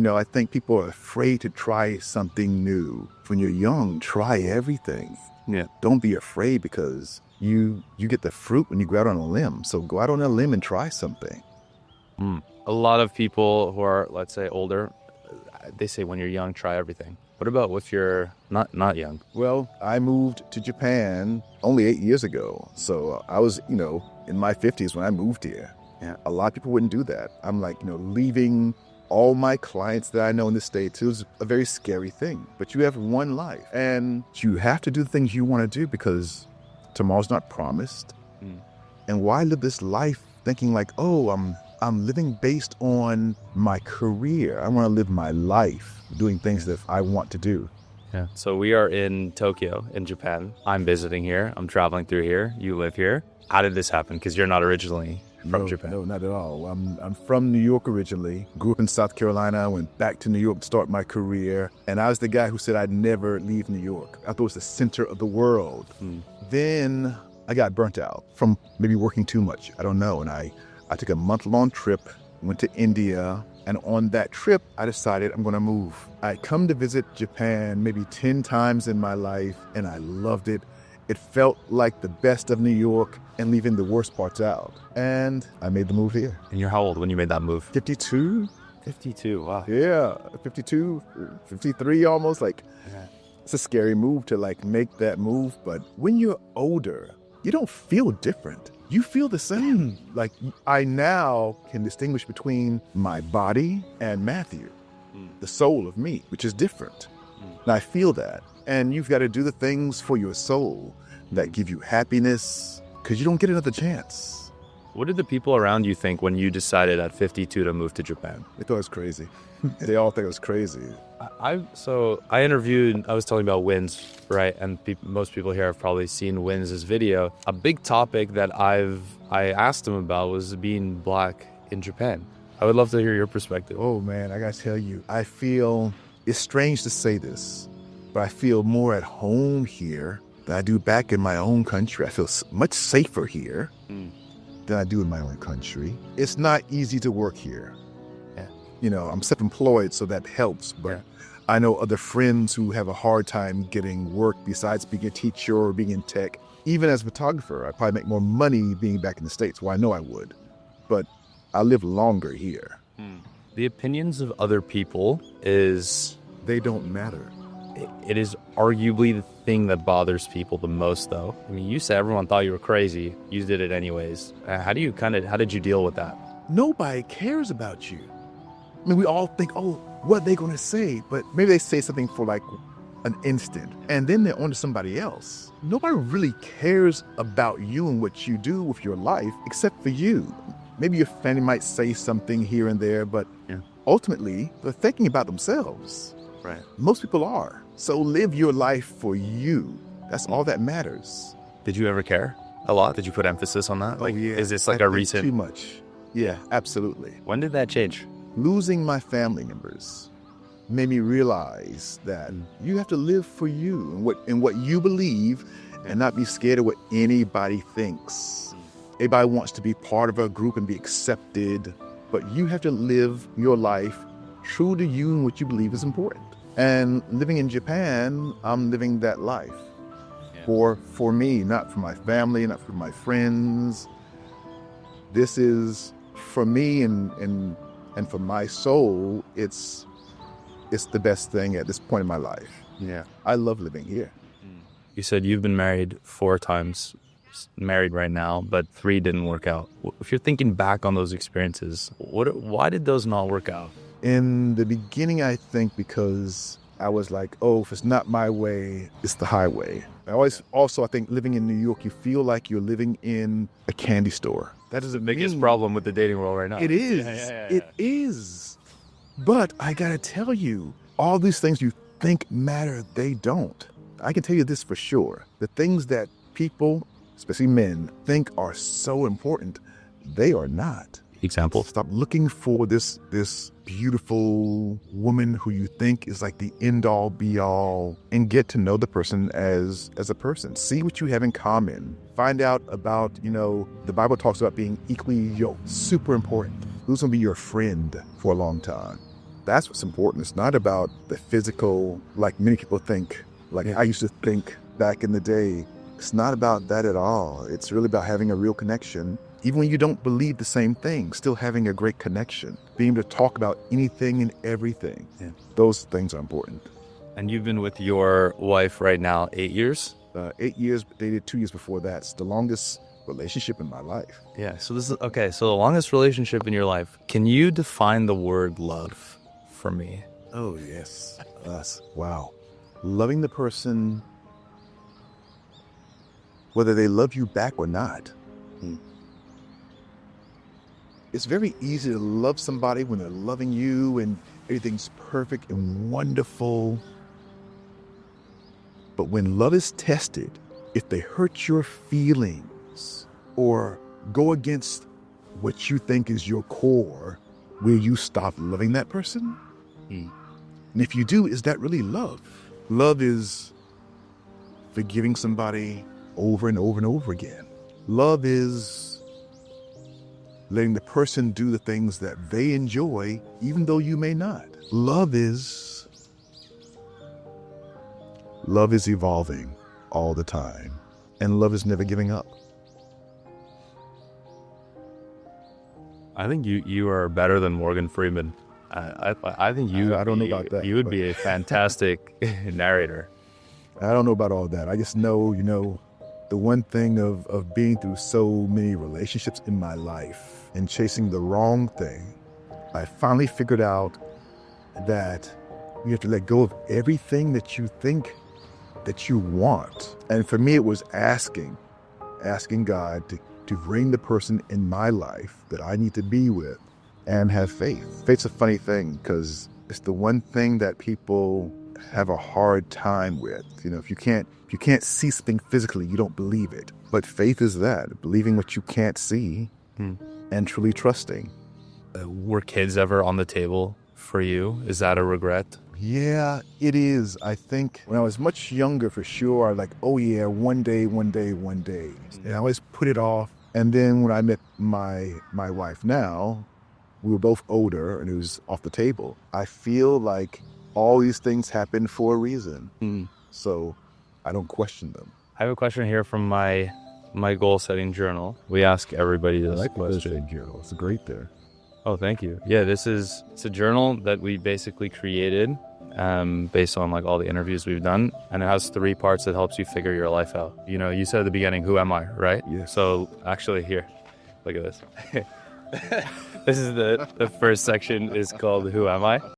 I think people are afraid to try something new. When you're young, try everything. Yeah. Don't be afraid because you get the fruit when you go out on a limb. So go out on a limb and try something. A lot of people who are, let's say, older, they say when you're young, try everything. What about if you're not young? Well, I moved to Japan only 8 years ago. So I was, in my 50s when I moved here. Yeah. A lot of people wouldn't do that. I'm like, leaving all my clients that I know in the States. It was a very scary thing. But you have one life and you have to do the things you want to do because tomorrow's not promised. And why live this life thinking like, oh, I'm living based on my career. I want to live my life doing things that I want to do. Yeah. So we are in Tokyo, in Japan. I'm visiting here. I'm traveling through here. You live here. How did this happen? Because you're not originally from Japan. No, not at all. I'm from New York originally. Grew up in South Carolina. Went back to New York to start my career. And I was the guy who said I'd never leave New York. I thought it was the center of the world. Then I got burnt out from maybe working too much. I don't know. And I took a month-long trip, went to India, and on that trip, I decided I'm going to move. I'd come to visit Japan maybe 10 times in my life, and I loved it. It felt like the best of New York and leaving the worst parts out. And I made the move here. And you're how old when you made that move? 52? 52, wow. Yeah, 52, 53 almost. It's a scary move to make that move. But when you're older, you don't feel different. You feel the same. I now can distinguish between my body and Matthew, the soul of me, which is different. And I feel that. And you've got to do the things for your soul that give you happiness because you don't get another chance. What did the people around you think when you decided at 52 to move to Japan? They thought it was crazy. They all think it was crazy. I was telling about Wins, right? And most people here have probably seen Wins' video. A big topic that I asked him about was being black in Japan. I would love to hear your perspective. Oh man, I gotta tell you, I feel, it's strange to say this, but I feel more at home here than I do back in my own country. I feel much safer here than I do in my own country. It's not easy to work here. I'm self-employed, so that helps. But I know other friends who have a hard time getting work besides being a teacher or being in tech. Even as a photographer, I probably make more money being back in the States. Well, I know I would. But I live longer here. The opinions of other people they don't matter. It is arguably the thing that bothers people the most, though. I mean, you said everyone thought you were crazy. You did it anyways. How did you deal with that? Nobody cares about you. I mean, we all think, oh, what are they going to say? But maybe they say something for an instant, and then they're on to somebody else. Nobody really cares about you and what you do with your life except for you. Maybe your family might say something here and there, but ultimately, they're thinking about themselves. Right. Most people are. So live your life for you. That's all that matters. Did you ever care a lot? Did you put emphasis on that? Is this a recent? Too much. Yeah, absolutely. When did that change? Losing my family members made me realize that you have to live for you and what you believe and not be scared of what anybody thinks. Everybody wants to be part of a group and be accepted, but you have to live your life true to you and what you believe is important. And living in Japan, I'm living that life for me, not for my family, not for my friends. This is for me and for my soul, it's the best thing at this point in my life. Yeah. I love living here. You said you've been married 4 times, married right now, but 3 didn't work out. If you're thinking back on those experiences, why did those not work out? In the beginning, I think because I was like, oh, if it's not my way, it's the highway. I think living in New York, you feel like you're living in a candy store. That is the biggest problem with the dating world right now. It is. It is. But I gotta tell you, all these things you think matter, they don't. I can tell you this for sure. The things that people, especially men, think are so important, they are not. Example? Stop looking for this beautiful woman who you think is like the end-all, be-all, and get to know the person as a person. See what you have in common. Find out about, the Bible talks about being equally yoked. Super important. Who's going to be your friend for a long time? That's what's important. It's not about the physical, like many people think, like I used to think back in the day. It's not about that at all. It's really about having a real connection. Even when you don't believe the same thing, still having a great connection, being able to talk about anything and everything. Yeah. Those things are important. And you've been with your wife right now 8 years? 8 years, but dated 2 years before that. It's the longest relationship in my life. Yeah. So this is okay. So the longest relationship in your life. Can you define the word love for me? Oh, yes. Wow. Loving the person, whether they love you back or not. It's very easy to love somebody when they're loving you and everything's perfect and wonderful. But when love is tested, if they hurt your feelings or go against what you think is your core, will you stop loving that person? And if you do, is that really love? Love is forgiving somebody over and over and over again. Love is letting the person do the things that they enjoy, even though you may not. Love is evolving all the time, and love is never giving up. I think you are better than Morgan Freeman. I think you. I don't know about that. You would be a fantastic narrator. I don't know about all that. I just know, the one thing of being through so many relationships in my life and chasing the wrong thing, I finally figured out that you have to let go of everything that you think that you want. And for me, it was asking God to bring the person in my life that I need to be with and have faith. Faith's a funny thing because it's the one thing that people have a hard time with. If you can't see something physically, you don't believe it. But faith is that, believing what you can't see and truly trusting. Were kids ever on the table for you? Is that a regret? Yeah, it is. I think when I was much younger, for sure, I was like, oh yeah, one day. And I always put it off. And then when I met my wife now, we were both older and it was off the table. I feel like all these things happen for a reason. So I don't question them. I have a question here from my goal setting journal. We ask everybody this question. Journal. It's great there. Oh, thank you. Yeah, it's a journal that we basically created based on like all the interviews we've done. And it has 3 parts that helps you figure your life out. You said at the beginning, who am I, right? Yeah. So actually here, look at this. This is the first section is called Who Am I?